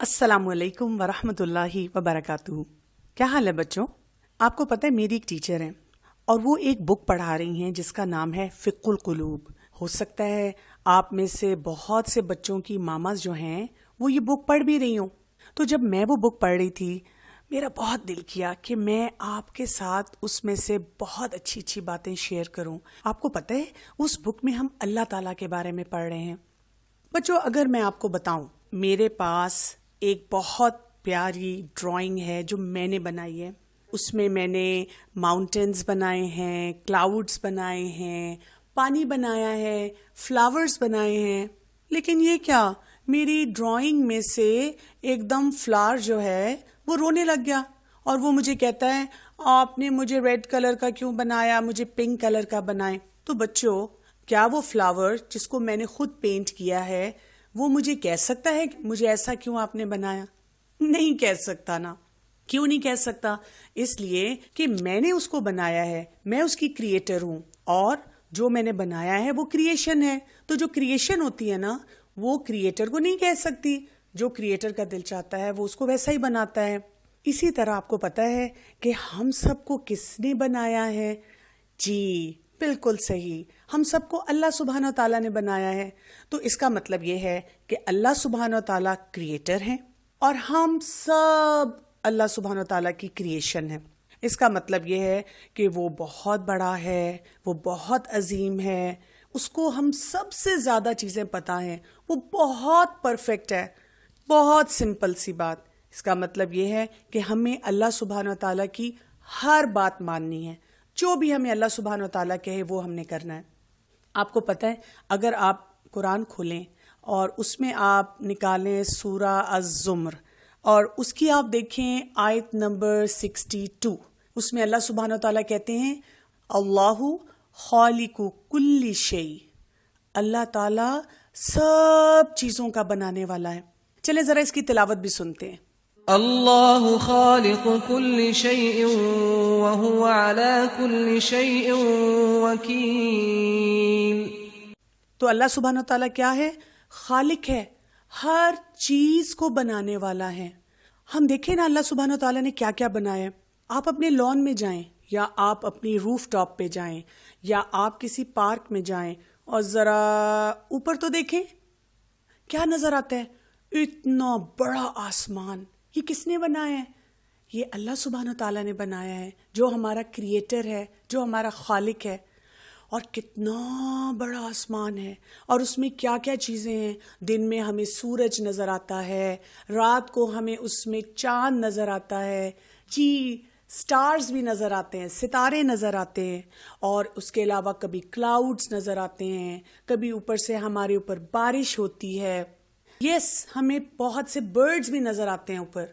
السلام علیکم ورحمۃ اللہ وبرکاتہ۔ کیا حال ہے بچوں؟ آپ کو پتہ ہے میری ایک ٹیچر ہیں اور وہ ایک بک پڑھا رہی ہیں جس کا نام ہے فقہ القلوب۔ ہو سکتا ہے آپ میں سے بہت سے بچوں کی ماماز جو ہیں وہ یہ بک پڑھ بھی رہی ہوں۔ تو جب میں وہ بک پڑھ رہی تھی میرا بہت دل کیا کہ میں آپ کے ساتھ اس میں سے بہت اچھی اچھی باتیں شیئر کروں۔ آپ کو پتہ ہے اس بک میں ہم اللہ تعالیٰ کے بارے میں پڑھ رہے ہیں۔ بچوں اگر میں آپ کو بتاؤں، میرے پاس ایک بہت پیاری ڈرائنگ ہے جو میں نے بنائی ہے۔ اس میں نے ماؤنٹینز بنائے ہیں، کلاؤڈز بنائے ہیں، پانی بنایا ہے، فلاورز بنائے ہیں۔ لیکن یہ کیا، میری ڈرائنگ میں سے ایک دم فلاور جو ہے وہ رونے لگ گیا اور وہ مجھے کہتا ہے آپ نے مجھے ریڈ کلر کا کیوں بنایا، مجھے پنک کلر کا بنائیں۔ تو بچوں کیا وہ فلاور جس کو میں نے خود پینٹ کیا ہے وہ مجھے کہہ سکتا ہے کہ مجھے ایسا کیوں آپ نے بنایا؟ نہیں کہہ سکتا نا۔ کیوں نہیں کہہ سکتا؟ اس لیے کہ میں نے اس کو بنایا ہے، میں اس کی کریٹر ہوں، اور جو میں نے بنایا ہے وہ کریشن ہے۔ تو جو کریشن ہوتی ہے نا وہ کریٹر کو نہیں کہہ سکتی، جو کریٹر کا دل چاہتا ہے وہ اس کو ویسا ہی بناتا ہے۔ اسی طرح آپ کو پتا ہے کہ ہم سب کو کس نے بنایا ہے؟ جی بالکل صحیح، ہم سب کو اللہ سبحانہ و تعالیٰ نے بنایا ہے۔ تو اس کا مطلب یہ ہے کہ اللہ سبحانہ و تعالیٰ کریٹر ہیں اور ہم سب اللہ سبحانہ و تعالیٰ کی کریشن ہیں۔ اس کا مطلب یہ ہے کہ وہ بہت بڑا ہے، وہ بہت عظیم ہے، اس کو ہم سب سے زیادہ چیزیں پتہ ہیں، وہ بہت پرفیکٹ ہے۔ بہت سمپل سی بات، اس کا مطلب یہ ہے کہ ہمیں اللہ سبحانہ و تعالیٰ کی ہر بات ماننی ہے، جو بھی ہمیں اللہ سبحانہ و تعالیٰ کہے وہ ہم نے کرنا ہے۔ آپ کو پتہ ہے اگر آپ قرآن کھولیں اور اس میں آپ نکالیں سورہ الزمر اور اس کی آپ دیکھیں آیت نمبر 62، اس میں اللہ سبحانہ و تعالیٰ کہتے ہیں اللہ خالق کل شیء، اللہ تعالیٰ سب چیزوں کا بنانے والا ہے۔ چلیں ذرا اس کی تلاوت بھی سنتے ہیں۔ اللہ خالق كل شيء وهو على كل شيء وكيل۔ تو اللہ سبحانہ و تعالیٰ کیا ہے؟ خالق ہے، ہر چیز کو بنانے والا ہے۔ ہم دیکھیں نا اللہ سبحانہ و تعالیٰ نے کیا کیا بنایا ہے۔ آپ اپنے لان میں جائیں یا آپ اپنی روف ٹاپ پہ جائیں یا آپ کسی پارک میں جائیں اور ذرا اوپر تو دیکھیں کیا نظر آتا ہے؟ اتنا بڑا آسمان، یہ کس نے بنایا ہے؟ یہ اللہ سبحانہ و تعالیٰ نے بنایا ہے، جو ہمارا کریٹر ہے، جو ہمارا خالق ہے۔ اور کتنا بڑا آسمان ہے اور اس میں کیا کیا چیزیں ہیں۔ دن میں ہمیں سورج نظر آتا ہے، رات کو ہمیں اس میں چاند نظر آتا ہے، جی سٹارز بھی نظر آتے ہیں، ستارے نظر آتے ہیں، اور اس کے علاوہ کبھی کلاؤڈز نظر آتے ہیں، کبھی اوپر سے ہمارے اوپر بارش ہوتی ہے، ہمیں بہت سے برڈز بھی نظر آتے ہیں اوپر۔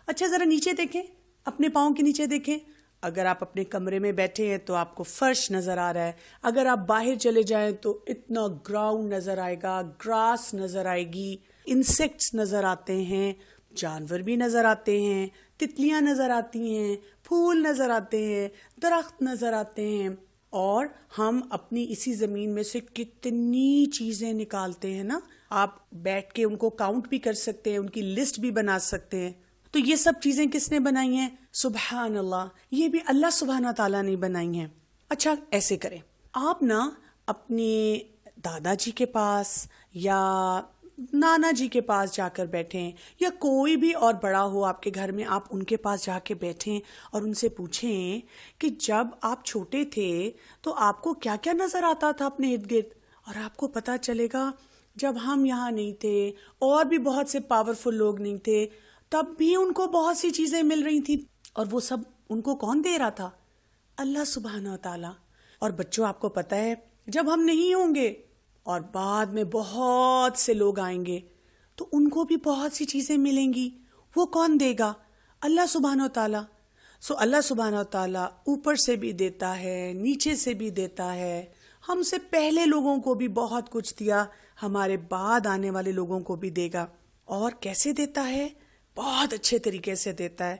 اچھا ذرا نیچے دیکھیں، اپنے پاؤں کے نیچے دیکھیں۔ اگر آپ اپنے کمرے میں بیٹھے ہیں تو آپ کو فرش نظر آ رہا ہے، اگر آپ باہر چلے جائیں تو اتنا گراؤنڈ نظر آئے گا، گراس نظر آئے گی، انسیکٹس نظر آتے ہیں، جانور بھی نظر آتے ہیں، تتلیاں نظر آتی ہیں، پھول نظر آتے ہیں، درخت نظر آتے ہیں، اور ہم اپنی اسی زمین میں سے کتنی چیزیں نکالتے ہیں نا۔ آپ بیٹھ کے ان کو کاؤنٹ بھی کر سکتے ہیں، ان کی لسٹ بھی بنا سکتے ہیں۔ تو یہ سب چیزیں کس نے بنائی ہیں؟ سبحان اللہ، یہ بھی اللہ سبحانہ تعالیٰ نے بنائی ہیں۔ اچھا ایسے کریں، آپ نا اپنے دادا جی کے پاس یا نانا جی کے پاس جا کر بیٹھیں، یا کوئی بھی اور بڑا ہو آپ کے گھر میں، آپ ان کے پاس جا کے بیٹھیں اور ان سے پوچھیں کہ جب آپ چھوٹے تھے تو آپ کو کیا کیا نظر آتا تھا اپنے ارد گرد، اور آپ کو پتہ چلے گا جب ہم یہاں نہیں تھے اور بھی بہت سے پاورفل لوگ نہیں تھے تب بھی ان کو بہت سی چیزیں مل رہی تھیں، اور وہ سب ان کو کون دے رہا تھا؟ اللہ سبحانہ و تعالیٰ۔ اور بچوں آپ کو پتہ ہے جب ہم نہیں ہوں گے اور بعد میں بہت سے لوگ آئیں گے تو ان کو بھی بہت سی چیزیں ملیں گی، وہ کون دے گا؟ اللہ سبحانہ و تعالیٰ۔ اللہ سبحانہ و تعالیٰ اوپر سے بھی دیتا ہے، نیچے سے بھی دیتا ہے، ہم سے پہلے لوگوں کو بھی بہت کچھ دیا، ہمارے بعد آنے والے لوگوں کو بھی دے گا۔ اور کیسے دیتا ہے؟ بہت اچھے طریقے سے دیتا ہے،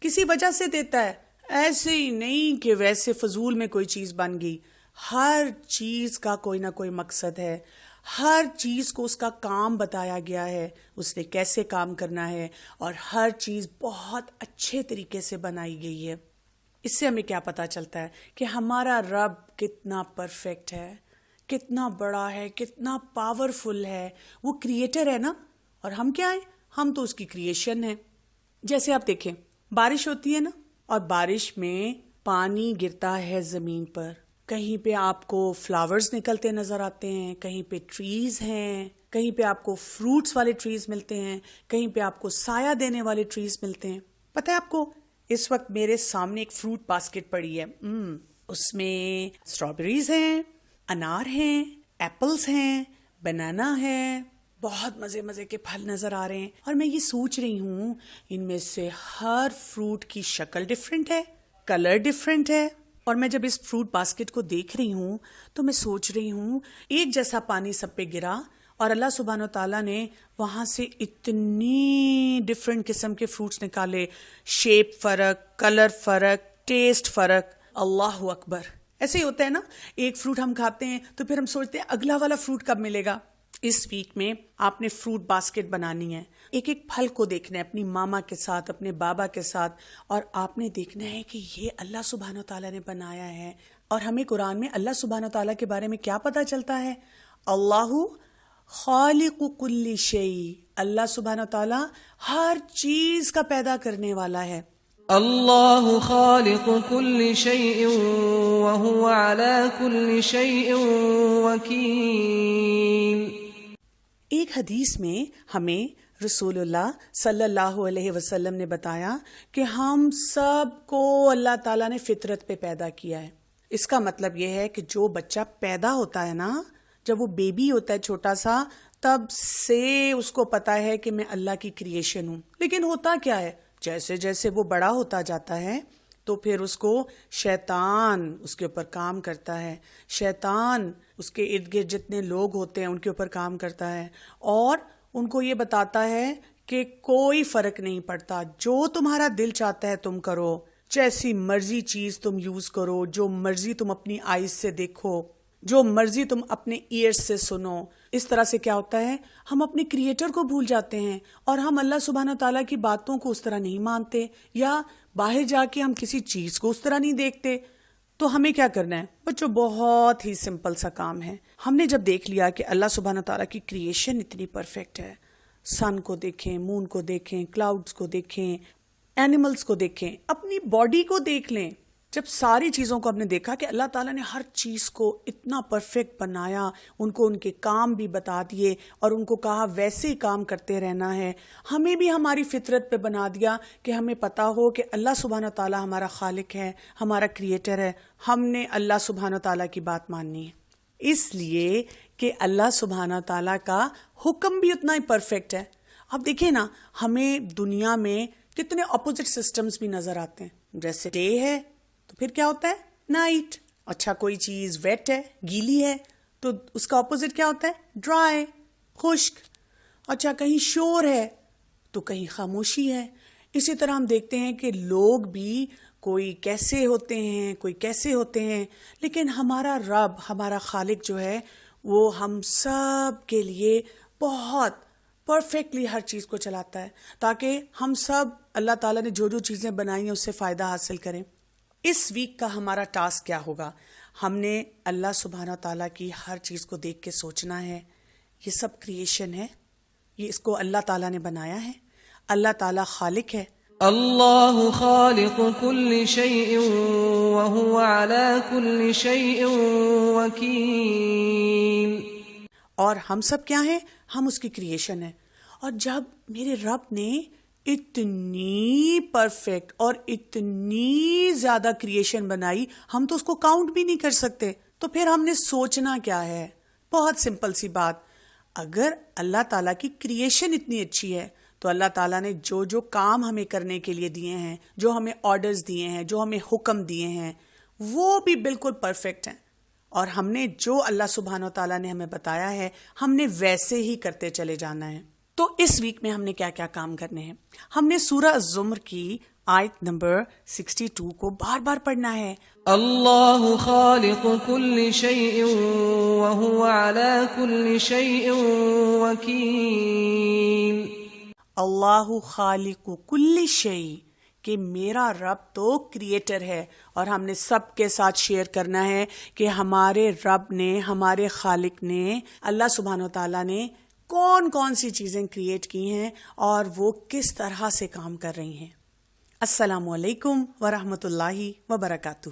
کسی وجہ سے دیتا ہے، ایسے ہی نہیں کہ ویسے فضول میں کوئی چیز بن گئی۔ ہر چیز کا کوئی نہ کوئی مقصد ہے، ہر چیز کو اس کا کام بتایا گیا ہے، اس نے کیسے کام کرنا ہے، اور ہر چیز بہت اچھے طریقے سے بنائی گئی ہے۔ اس سے ہمیں کیا پتا چلتا ہے کہ ہمارا رب کتنا پرفیکٹ ہے، کتنا بڑا ہے، کتنا پاورفل ہے۔ وہ کریٹر ہے نا، اور ہم کیا ہیں؟ ہم تو اس کی کریشن ہیں۔ جیسے آپ دیکھیں، بارش ہوتی ہے نا، اور بارش میں پانی گرتا ہے زمین پر، کہیں پہ آپ کو فلاورز نکلتے نظر آتے ہیں، کہیں پہ ٹریز ہیں، کہیں پہ آپ کو فروٹس والے ٹریز ملتے ہیں، کہیں پہ آپ کو سایہ دینے والے ٹریز ملتے ہیں۔ پتہ ہے آپ کو، اس وقت میرے سامنے ایک فروٹ باسکٹ پڑی ہے، اس میں اسٹرابیریز ہیں، انار ہیں، ایپلز ہیں، بنانا ہے، بہت مزے مزے کے پھل نظر آ رہے ہیں، اور میں یہ سوچ رہی ہوں ان میں سے ہر فروٹ کی شکل ڈیفرنٹ ہے، کلر ڈیفرنٹ ہے، اور میں جب اس فروٹ باسکٹ کو دیکھ رہی ہوں تو میں سوچ رہی ہوں ایک جیسا پانی سب پہ گرا، اور اللہ سبحانہ و تعالیٰ نے وہاں سے اتنی ڈفرینٹ قسم کے فروٹس نکالے، شیپ فرق، کلر فرق، ٹیسٹ فرق، اللہ اکبر۔ ایسے ہی ہوتا ہے نا، ایک فروٹ ہم کھاتے ہیں تو پھر ہم سوچتے ہیں اگلا والا فروٹ کب ملے گا۔ اس ویک میں آپ نے فروٹ باسکٹ بنانی ہے، ایک ایک پھل کو دیکھنا ہے اپنی ماما کے ساتھ، اپنے بابا کے ساتھ، اور آپ نے دیکھنا ہے کہ یہ اللہ سبحانہ و تعالیٰ نے بنایا ہے۔ اور ہمیں قرآن میں اللہ سبحانہ و تعالیٰ کے بارے میں کیا پتا چلتا ہے؟ اللہ خالق کل شیء، اللہ سبحانہ و تعالیٰ ہر چیز کا پیدا کرنے والا ہے۔ اللہ خالق كل شيء وهو على كل شيء وكيل۔ ایک حدیث میں ہمیں رسول اللہ صلی اللہ علیہ وسلم نے بتایا کہ ہم سب کو اللہ تعالیٰ نے فطرت پہ پیدا کیا ہے۔ اس کا مطلب یہ ہے کہ جو بچہ پیدا ہوتا ہے نا، جب وہ بیبی ہوتا ہے چھوٹا سا، تب سے اس کو پتا ہے کہ میں اللہ کی کریشن ہوں۔ لیکن ہوتا کیا ہے، جیسے جیسے وہ بڑا ہوتا جاتا ہے تو پھر اس کو شیطان اس کے اوپر کام کرتا ہے، شیطان اس کے ارد گرد جتنے لوگ ہوتے ہیں ان کے اوپر کام کرتا ہے، اور ان کو یہ بتاتا ہے کہ کوئی فرق نہیں پڑتا، جو تمہارا دل چاہتا ہے تم کرو، جیسی مرضی چیز تم یوز کرو، جو مرضی تم اپنی آئیز سے دیکھو، جو مرضی تم اپنے ایئرز سے سنو۔ اس طرح سے کیا ہوتا ہے، ہم اپنے کریٹر کو بھول جاتے ہیں، اور ہم اللہ سبحانہ و تعالیٰ کی باتوں کو اس طرح نہیں مانتے، یا باہر جا کے ہم کسی چیز کو اس طرح نہیں دیکھتے۔ تو ہمیں کیا کرنا ہے بچوں؟ بہت ہی سمپل سا کام ہے۔ ہم نے جب دیکھ لیا کہ اللہ سبحانہ و تعالیٰ کی کریشن اتنی پرفیکٹ ہے، سن کو دیکھیں، مون کو دیکھیں، کلاؤڈز کو دیکھیں، اینیملز کو دیکھیں، اپنی باڈی کو دیکھ لیں، جب ساری چیزوں کو ہم نے دیکھا کہ اللہ تعالیٰ نے ہر چیز کو اتنا پرفیکٹ بنایا، ان کو ان کے کام بھی بتا دیے اور ان کو کہا ویسے ہی کام کرتے رہنا ہے، ہمیں بھی ہماری فطرت پہ بنا دیا کہ ہمیں پتا ہو کہ اللہ سبحانہ تعالیٰ ہمارا خالق ہے، ہمارا کریٹر ہے، ہم نے اللہ سبحانہ تعالیٰ کی بات ماننی ہے، اس لیے کہ اللہ سبحانہ تعالیٰ کا حکم بھی اتنا ہی پرفیکٹ ہے۔ اب دیکھیں نا، ہمیں دنیا میں کتنے اپوزٹ سسٹمز بھی نظر آتے ہیں، جیسے ڈے ہے تو پھر کیا ہوتا ہے، نائٹ۔ اچھا، کوئی چیز ویٹ ہے، گیلی ہے، تو اس کا اپوزٹ کیا ہوتا ہے، ڈرائی، خشک۔ اچھا، کہیں شور ہے تو کہیں خاموشی ہے۔ اسی طرح ہم دیکھتے ہیں کہ لوگ بھی کوئی کیسے ہوتے ہیں، کوئی کیسے ہوتے ہیں، لیکن ہمارا رب، ہمارا خالق جو ہے، وہ ہم سب کے لیے بہت پرفیکٹلی ہر چیز کو چلاتا ہے، تاکہ ہم سب اللہ تعالیٰ نے جو جو چیزیں بنائی ہیں اس سے فائدہ حاصل کریں۔ اس ویک کا ہمارا ٹاسک کیا ہوگا؟ ہم نے اللہ سبحانہ تعالیٰ کی ہر چیز کو دیکھ کے سوچنا ہے، یہ سب کریشن ہے، یہ اس کو اللہ تعالیٰ نے بنایا ہے، اللہ تعالیٰ خالق ہے۔ اللہ خالق كل شيء وهو على كل شيء وكيل۔ اور ہم سب کیا ہیں؟ ہم اس کی کریشن ہیں۔ اور جب میرے رب نے اتنی پرفیکٹ اور اتنی زیادہ کریشن بنائی، ہم تو اس کو کاؤنٹ بھی نہیں کر سکتے، تو پھر ہم نے سوچنا کیا ہے؟ بہت سمپل سی بات، اگر اللہ تعالیٰ کی کریشن اتنی اچھی ہے تو اللہ تعالیٰ نے جو جو کام ہمیں کرنے کے لیے دیے ہیں، جو ہمیں آرڈرز دیے ہیں، جو ہمیں حکم دیے ہیں، وہ بھی بالکل پرفیکٹ ہیں، اور ہم نے جو اللہ سبحانہ و تعالیٰ نے ہمیں بتایا ہے، ہم نے ویسے ہی کرتے چلے جانا ہے۔ تو اس ویک میں ہم نے کیا کیا کام کرنے ہیں؟ ہم نے سورہ الزمر کی آیت نمبر 62 کو بار بار پڑھنا ہے. اللہ خالق كل شيء وهو على كل شيء وكيل. اللہ خالق کل شیء، کہ میرا رب تو کریٹر ہے، اور ہم نے سب کے ساتھ شیئر کرنا ہے کہ ہمارے رب نے، ہمارے خالق نے، اللہ سبحانہ و تعالیٰ نے کون کون سی چیزیں کریٹ کی ہیں اور وہ کس طرح سے کام کر رہی ہیں. السلام علیکم ورحمۃ اللہ وبرکاتہ.